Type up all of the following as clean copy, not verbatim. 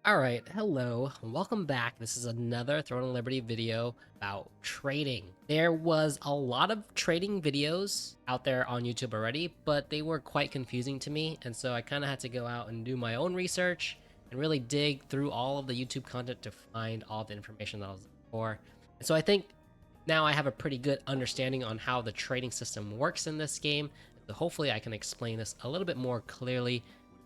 Alright, hello, welcome back. This is another Throne and Liberty video about trading. There was a lot of trading videos out there on YouTube already, but they were quite confusing to me, and so I kind of had to go out and do my own research and really dig through all of the YouTube content to find all the information that I was looking for. And so I think now I have a pretty good understanding on how the trading system works in this game, so hopefully I can explain this a little bit more clearly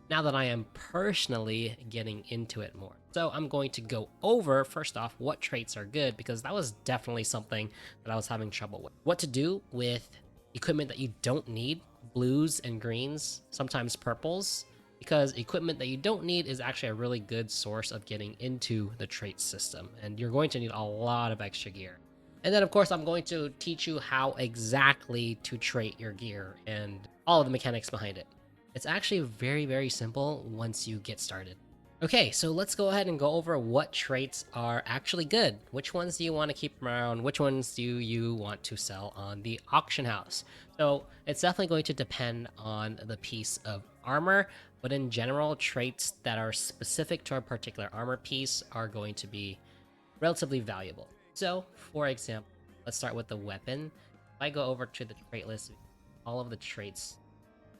now that I am personally getting into it more. So I'm going to go over, first off, what traits are good, because that was definitely something that I was having trouble with. What to do with equipment that you don't need, blues and greens, sometimes purples, because equipment that you don't need is actually a really good source of getting into the trait system, and you're going to need a lot of extra gear. And then, of course, I'm going to teach you how exactly to trait your gear and all of the mechanics behind it. It's actually very, very simple once you get started. Okay, so let's go ahead and go over what traits are actually good. Which ones do you want to keep around? Which ones do you want to sell on the auction house? So it's definitely going to depend on the piece of armor, but in general, traits that are specific to a particular armor piece are going to be relatively valuable. So, for example, let's start with the weapon. If I go over to the trait list, all of the traits,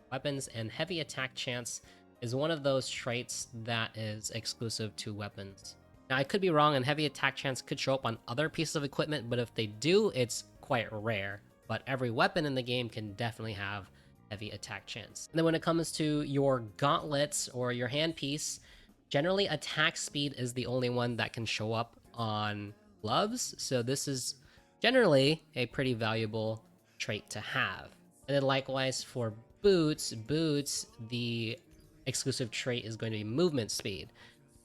weapons and heavy attack chance is one of those traits that is exclusive to weapons. Now, I could be wrong, and heavy attack chance could show up on other pieces of equipment, but if they do, it's quite rare. But every weapon in the game can definitely have heavy attack chance. And then when it comes to your gauntlets or your handpiece, generally attack speed is the only one that can show up on gloves, so this is generally a pretty valuable trait to have. And then likewise for boots, the exclusive trait is going to be movement speed.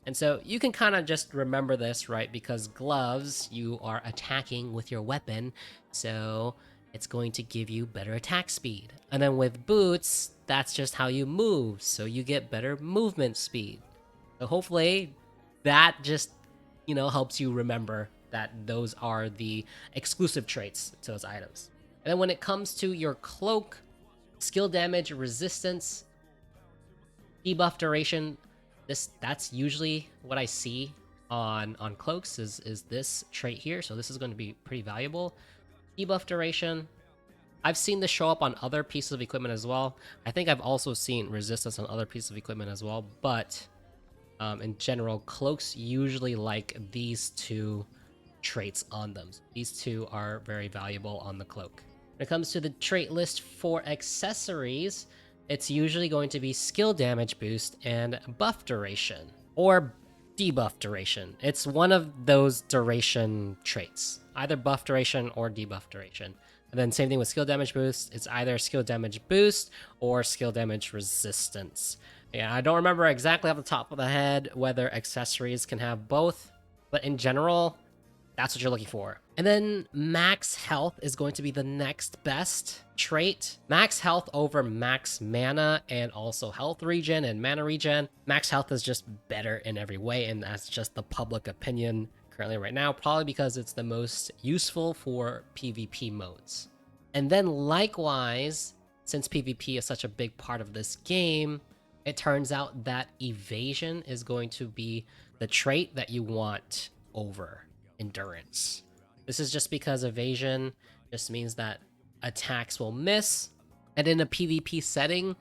And so you can kind of just remember this, right? Because gloves, you are attacking with your weapon, so it's going to give you better attack speed. And then with boots, that's just how you move, so you get better movement speed. So hopefully that just, helps you remember that those are the exclusive traits to those items. And then when it comes to your cloak, skill damage, resistance, debuff duration, that's usually what I see on cloaks is this trait here. So this is going to be pretty valuable. Debuff duration, I've seen this show up on other pieces of equipment as well. I think I've also seen resistance on other pieces of equipment as well, but in general, cloaks usually like these two traits on them. These two are very valuable on the cloak. When it comes to the trait list for accessories, it's usually going to be skill damage boost and buff duration, or debuff duration. It's one of those duration traits, either buff duration or debuff duration. And then same thing with skill damage boost, it's either skill damage boost or skill damage resistance. Yeah, I don't remember exactly off the top of the head whether accessories can have both, but in general, that's what you're looking for. And then max health is going to be the next best trait. Max health over max mana and also health regen and mana regen. Max health is just better in every way, and that's just the public opinion currently right now, probably because it's the most useful for PvP modes. And then likewise, since PvP is such a big part of this game, it turns out that evasion is going to be the trait that you want over endurance. This is just because evasion just means that attacks will miss, and in a PvP setting,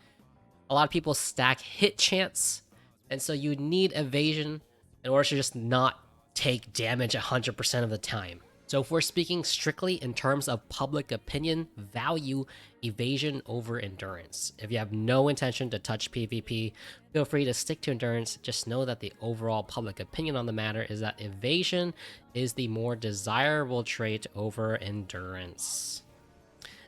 a lot of people stack hit chance, and so you need evasion in order to just not take damage 100% of the time. So if we're speaking strictly in terms of public opinion, value evasion over endurance. If you have no intention to touch PvP, feel free to stick to endurance. Just know that the overall public opinion on the matter is that evasion is the more desirable trait over endurance.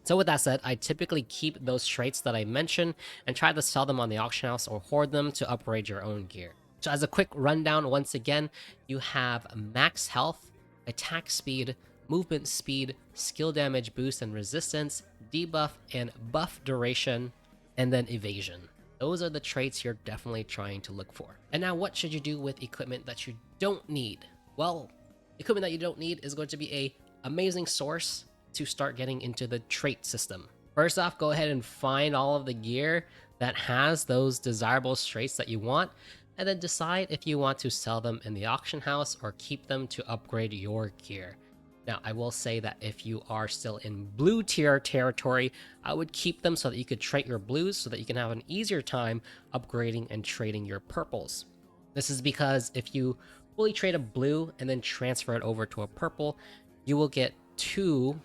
So with that said, I typically keep those traits that I mentioned and try to sell them on the auction house or hoard them to upgrade your own gear. So as a quick rundown, once again, you have max health, attack speed, movement speed, skill damage boost and resistance, debuff and buff duration, and then evasion. Those are the traits you're definitely trying to look for. And now what should you do with equipment that you don't need? Well, equipment that you don't need is going to be an amazing source to start getting into the trait system. First off, go ahead and find all of the gear that has those desirable traits that you want. and then decide if you want to sell them in the auction house or keep them to upgrade your gear. Now, I will say that if you are still in blue tier territory, I would keep them so that you could trade your blues so that you can have an easier time upgrading and trading your purples. This is because if you fully trade a blue and then transfer it over to a purple, you will get 2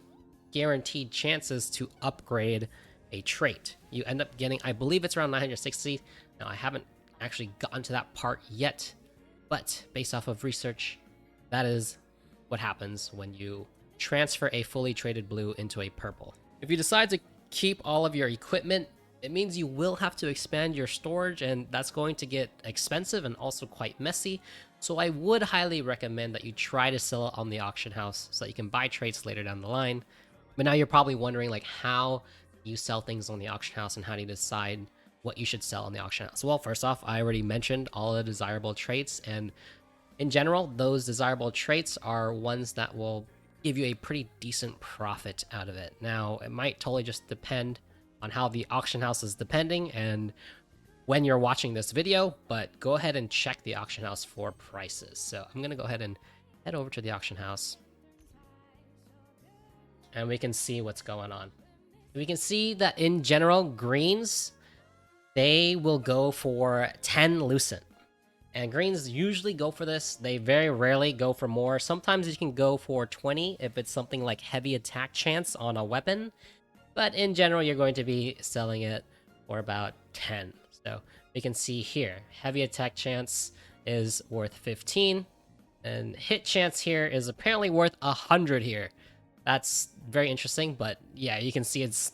guaranteed chances to upgrade a trait. You end up getting, I believe it's around 960. Now, I haven't actually gotten to that part yet, but based off of research, that is what happens when you transfer a fully traded blue into a purple. If you decide to keep all of your equipment, it means you will have to expand your storage, and that's going to get expensive and also quite messy. So I would highly recommend that you try to sell it on the auction house so that you can buy traits later down the line. But now you're probably wondering, like, how you sell things on the auction house and how do you decide what you should sell on the auction house? Well, first off, I already mentioned all the desirable traits, and in general, those desirable traits are ones that will give you a pretty decent profit out of it. Now, it might totally just depend on how the auction house is depending and when you're watching this video, but go ahead and check the auction house for prices. So I'm going to go ahead and head over to the auction house, and we can see what's going on. We can see that in general, greens, they will go for 10 lucent. And greens usually go for this. They very rarely go for more. Sometimes you can go for 20 if it's something like heavy attack chance on a weapon. But in general, you're going to be selling it for about 10. So we can see here, heavy attack chance is worth 15. And hit chance here is apparently worth 100 here. That's very interesting, but yeah, you can see it's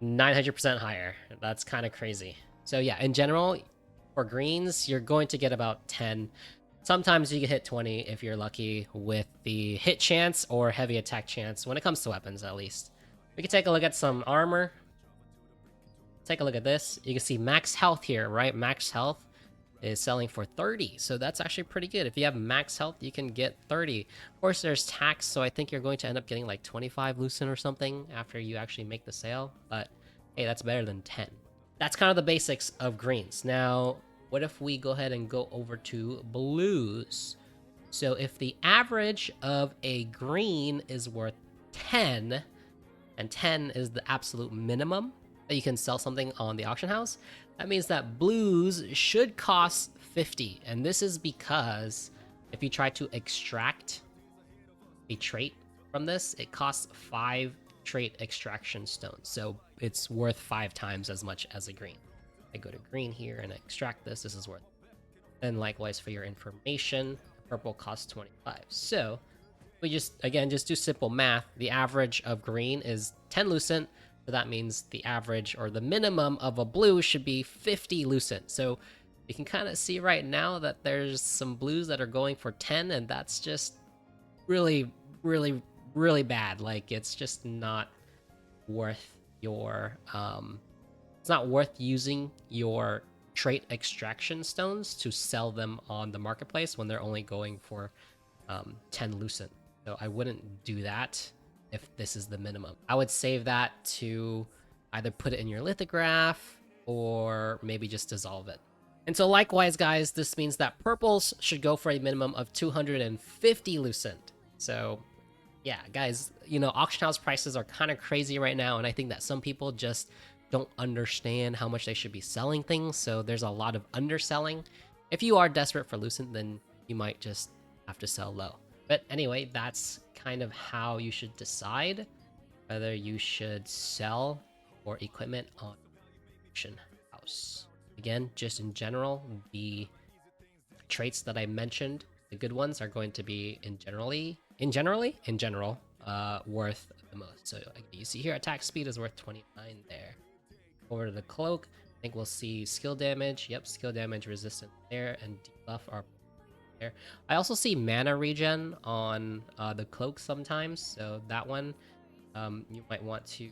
900% higher. That's kind of crazy. So yeah, in general, for greens, you're going to get about 10. Sometimes you can hit 20 if you're lucky with the hit chance or heavy attack chance when it comes to weapons, at least. We can take a look at some armor. Take a look at this. You can see max health here, right? Max health is selling for 30, so that's actually pretty good. If you have max health, you can get 30. Of course, there's tax, so I think you're going to end up getting like 25 lucent or something after you actually make the sale, but hey, that's better than 10. That's kind of the basics of greens. Now, what if we go ahead and go over to blues? So if the average of a green is worth 10, and 10 is the absolute minimum that you can sell something on the auction house, that means that blues should cost 50. And this is because if you try to extract a trait from this, it costs 5 trait extraction stones. So it's worth 5 times as much as a green. I go to green here and extract this. This is worth. And likewise for your information, purple costs 25. So we just do simple math. The average of green is 10 lucent. So that means the average or the minimum of a blue should be 50 lucent. So you can kind of see right now that there's some blues that are going for 10, and that's just really, really, really bad. Like, it's just not worth your it's not worth using your trait extraction stones to sell them on the marketplace when they're only going for 10 lucent. So I wouldn't do that if this is the minimum. I would save that to either put it in your lithograph or maybe just dissolve it. And so likewise, guys, this means that purples should go for a minimum of 250 lucent. So yeah, guys, you know, auction house prices are kind of crazy right now, and I think that some people just don't understand how much they should be selling things, so there's a lot of underselling. If you are desperate for lucent, then you might just have to sell low. But anyway, that's kind of how you should decide whether you should sell your equipment on auction house. Again, just in general, the traits that I mentioned, the good ones, are going to be in general worth the most. So you see here, attack speed is worth 29 there. Over to the cloak, I think we'll see skill damage. Yep, skill damage resistant there, and debuff are there. I also see mana regen on the cloak sometimes, so that one you might want to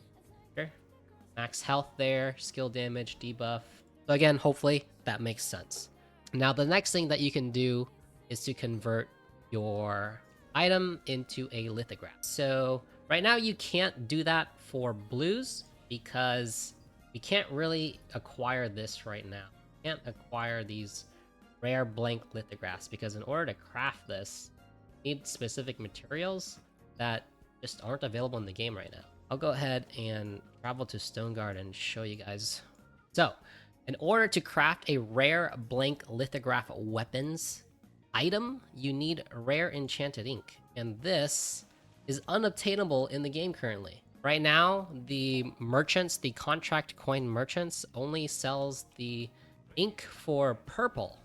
max health there, skill damage, debuff. So again, hopefully that makes sense. Now the next thing that you can do is to convert your item into a lithograph. So right now you can't do that for blues because you can't really acquire this right now. You can't acquire these rare blank lithographs, because in order to craft this, you need specific materials that just aren't available in the game right now. I'll go ahead and travel to Stoneguard and show you guys. So, in order to craft a rare blank lithograph weapons item, you need rare enchanted ink, and this is unobtainable in the game currently. Right now, the merchants, the contract coin merchants, only sells the ink for purple.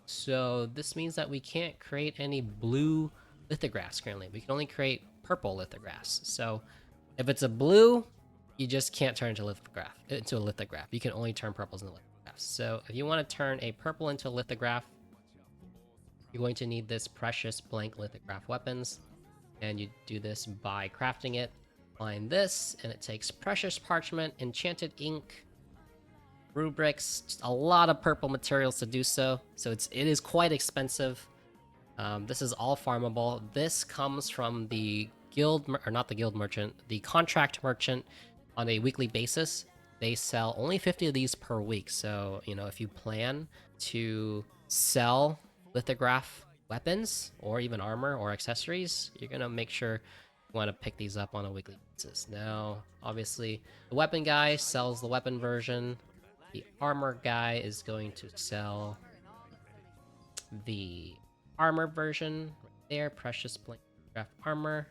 So this means that we can't create any blue lithographs currently. We can only create purple lithographs. So if it's a blue, you just can't turn into a lithograph. You can only turn purples into lithographs. So if you want to turn a purple into a lithograph, you're going to need this precious blank lithograph weapons. And you do this by crafting it. Find this, and it takes precious parchment, enchanted ink, rubrics, just a lot of purple materials to do so. So it is quite expensive. This is all farmable. This comes from the guild, or not the guild merchant, the contract merchant on a weekly basis. They sell only 50 of these per week. So, you know, if you plan to sell lithograph weapons or even armor or accessories, you're gonna make sure you want to pick these up on a weekly basis. Now, obviously, the weapon guy sells the weapon version. The armor guy is going to sell the armor version right there, precious blank craft armor.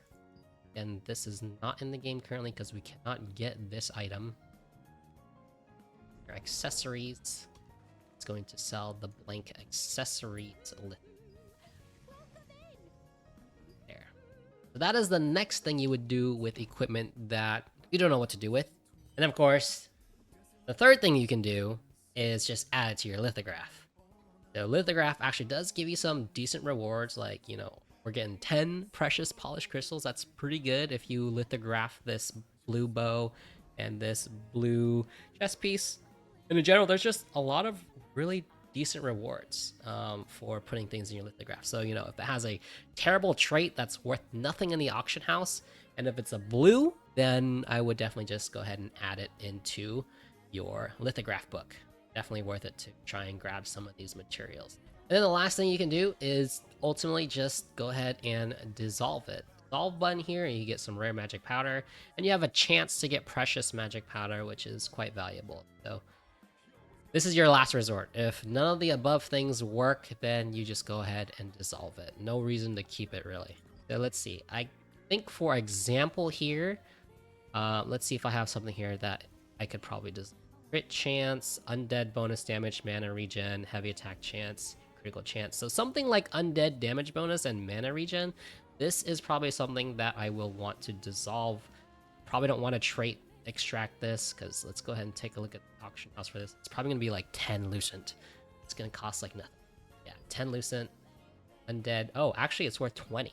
And this is not in the game currently because we cannot get this item. Your accessories, it's going to sell the blank accessories list. There. So that is the next thing you would do with equipment that you don't know what to do with. And of course, the third thing you can do is just add it to your lithograph. So lithograph actually does give you some decent rewards, like, you know, we're getting 10 precious polished crystals. That's pretty good if you lithograph this blue bow and this blue chest piece. And in general, there's just a lot of really decent rewards for putting things in your lithograph. So, you know, if it has a terrible trait that's worth nothing in the auction house, and if it's a blue, then I would definitely just go ahead and add it into your lithograph book. Definitely worth it to try and grab some of these materials. And then the last thing you can do is ultimately just go ahead and dissolve it. Dissolve button here, and you get some rare magic powder, and you have a chance to get precious magic powder, which is quite valuable. So this is your last resort. If none of the above things work, then you just go ahead and dissolve it. No reason to keep it, really. So let's see. I think, for example here, let's see if I have something here that I could probably just crit chance, undead bonus damage, mana regen, heavy attack chance, critical chance. So something like undead damage bonus and mana regen, this is probably something that I will want to dissolve. Probably don't want to trait extract this, because let's go ahead and take a look at the auction house for this. It's probably going to be like 10 lucent. It's going to cost like nothing. Yeah, 10 lucent, undead. Oh, actually it's worth 20.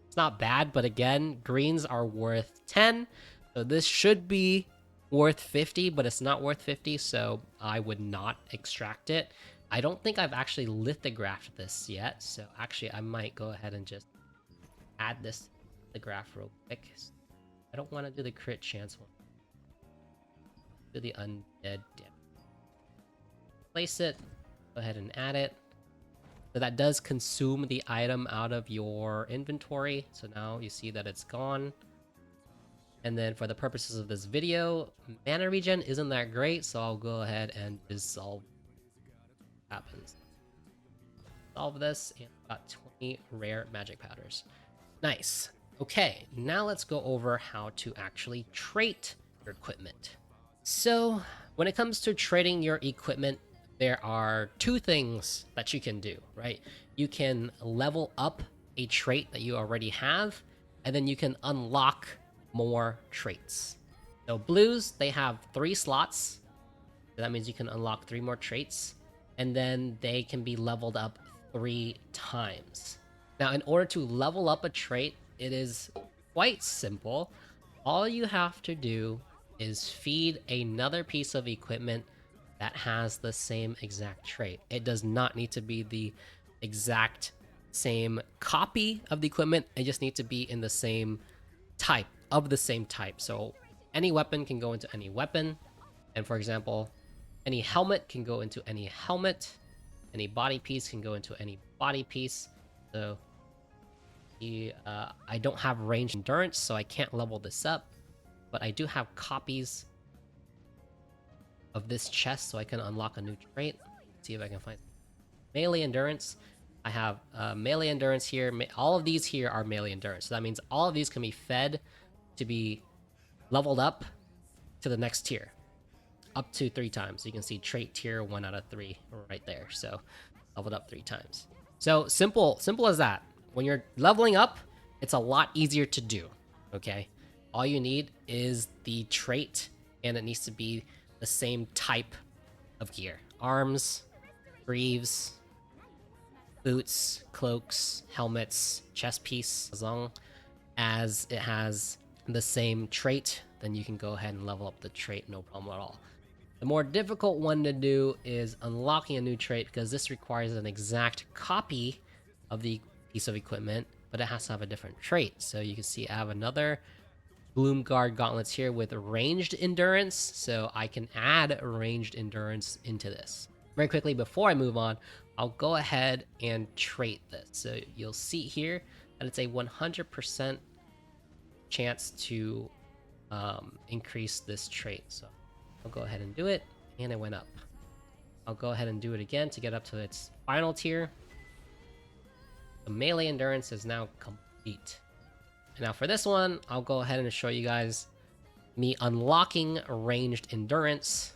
It's not bad, but again, greens are worth 10. So this should be worth 50, but it's not worth 50, so I would not extract it. I don't think I've actually lithographed this yet, so actually I might go ahead and just add this lithograph real quick. I don't want to do the crit chance one. Do the undead damage. Place it, go ahead and add it. So that does consume the item out of your inventory, so now you see that it's gone. And then for the purposes of this video, mana regen isn't that great, so I'll go ahead and dissolve what happens. Solve this, and got 20 rare magic powders. Nice. Okay, now let's go over how to actually trait your equipment. So when it comes to trading your equipment, there are two things that you can do, right? You can level up a trait that you already have, and then you can unlock more traits. So blues, they have 3 slots. So that means you can unlock 3 more traits, and then they can be leveled up 3 times. Now, in order to level up a trait, it is quite simple. All you have to do is feed another piece of equipment that has the same exact trait. It does not need to be the exact same copy of the equipment. It just needs to be in the same type, of the same type. So any weapon can go into any weapon. And for example, any helmet can go into any helmet. Any body piece can go into any body piece. So I don't have range endurance, so I can't level this up. But I do have copies of this chest, so I can unlock a new trait. Let's see if I can find melee endurance. I have melee endurance here. All of these here are melee endurance. So that means all of these can be fed to be leveled up to the next tier. Up to 3 times. You can see trait tier 1 out of 3 right there. So leveled up 3 times. So simple as that. When you're leveling up, it's a lot easier to do. Okay? All you need is the trait, and it needs to be the same type of gear. Arms, greaves, boots, cloaks, helmets, chest piece. As long as it has the same trait, then you can go ahead and level up the trait, no problem at all. The more difficult one to do is unlocking a new trait, because this requires an exact copy of the piece of equipment, but it has to have a different trait. So you can see I have another Bloomguard gauntlets here with ranged endurance, so I can add ranged endurance into this. Very quickly, before I move on, I'll go ahead and trait this. So you'll see here that it's a 100% chance to increase this trait. So I'll go ahead and do it, and it went up. I'll go ahead and do it again to get up to its final tier. The melee endurance is now complete. And now for this one, I'll go ahead and show you guys me unlocking ranged endurance.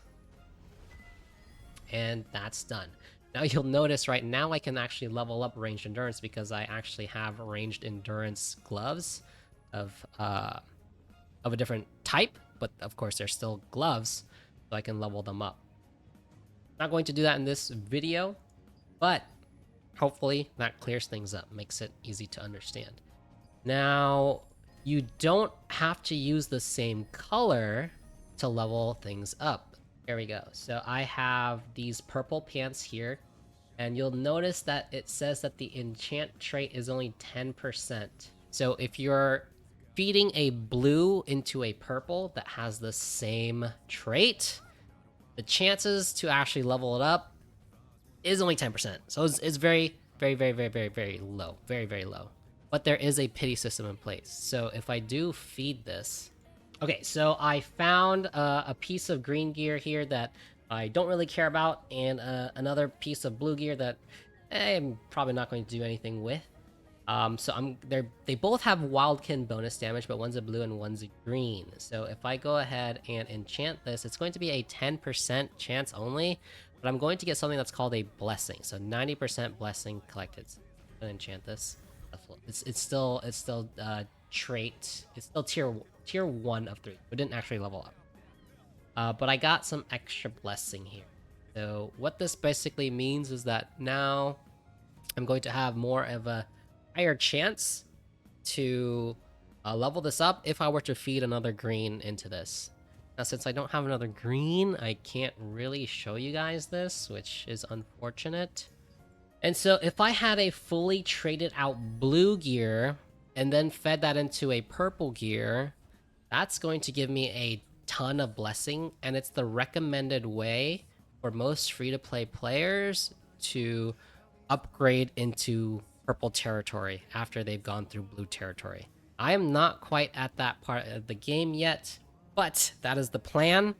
And that's done. Now you'll notice right now I can actually level up ranged endurance because I actually have ranged endurance gloves of a different type, but of course they're still gloves, so I can level them up. Not going to do that in this video, but hopefully that clears things up, makes it easy to understand. Now, you don't have to use the same color to level things up. Here we go. So I have these purple pants here, and you'll notice that it says that the enchant trait is only 10%. So if you're feeding a blue into a purple that has the same trait, the chances to actually level it up is only 10%. So it's very, very, very, very, very, very low. Very, very low. But there is a pity system in place. So if I do feed this... Okay, so I found a piece of green gear here that I don't really care about, and another piece of blue gear that I'm probably not going to do anything with. So they both have Wildkin bonus damage, but one's a blue and one's a green. So if I go ahead and enchant this, it's going to be a 10% chance only, but I'm going to get something that's called a blessing. So 90% blessing collected. So I'm gonna enchant this. It's still trait. It's still tier 1 of 3. We didn't actually level up. But I got some extra blessing here. So what this basically means is that now I'm going to have more of a higher chance to level this up if I were to feed another green into this. Now, since I don't have another green, I can't really show you guys this, which is unfortunate. And so if I had a fully traded out blue gear and then fed that into a purple gear, that's going to give me a ton of blessing, and it's the recommended way for most free-to-play players to upgrade into purple territory after they've gone through blue territory. I am not quite at that part of the game yet, but that is the plan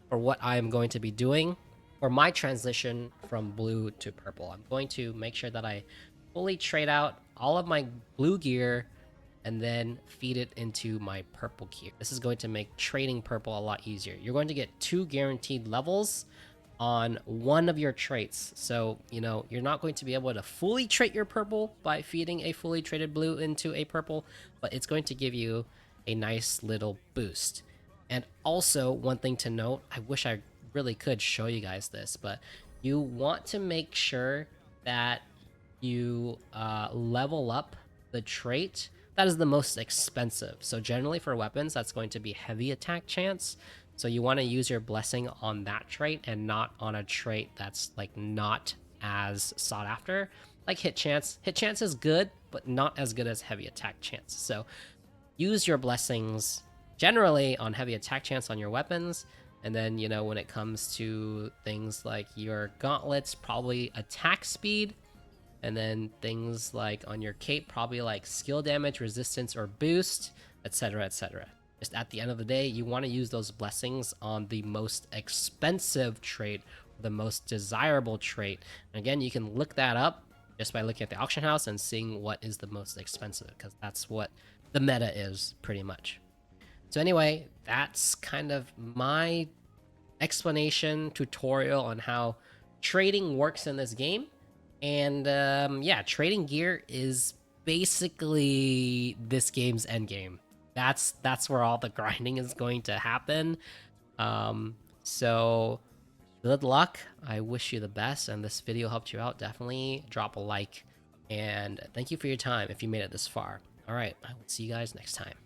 for what I am going to be doing for my transition from blue to purple. I'm going to make sure that I fully trade out all of my blue gear and then feed it into my purple gear. This is going to make trading purple a lot easier. You're going to get 2 guaranteed levels on one of your traits. So, you know, you're not going to be able to fully trait your purple by feeding a fully traded blue into a purple, but it's going to give you a nice little boost. And also, one thing to note, I wish I really could show you guys this, but you want to make sure that you level up the trait that is the most expensive. So generally for weapons, that's going to be heavy attack chance. So you want to use your blessing on that trait and not on a trait that's like not as sought after, like hit chance. Hit chance is good, but not as good as heavy attack chance. So use your blessings generally on heavy attack chance on your weapons, And then, you know, when it comes to things like your gauntlets, probably attack speed. And then things like on your cape, probably like skill damage, resistance, or boost, etc., etc. Just at the end of the day, you want to use those blessings on the most expensive trait, the most desirable trait. And again, you can look that up just by looking at the auction house and seeing what is the most expensive, because that's what the meta is pretty much. So anyway, that's kind of my explanation tutorial on how trading works in this game. And yeah, trading gear is basically this game's end game. That's where all the grinding is going to happen. So good luck. I wish you the best, and this video helped you out. Definitely drop a like, and thank you for your time if you made it this far. All right, I will see you guys next time.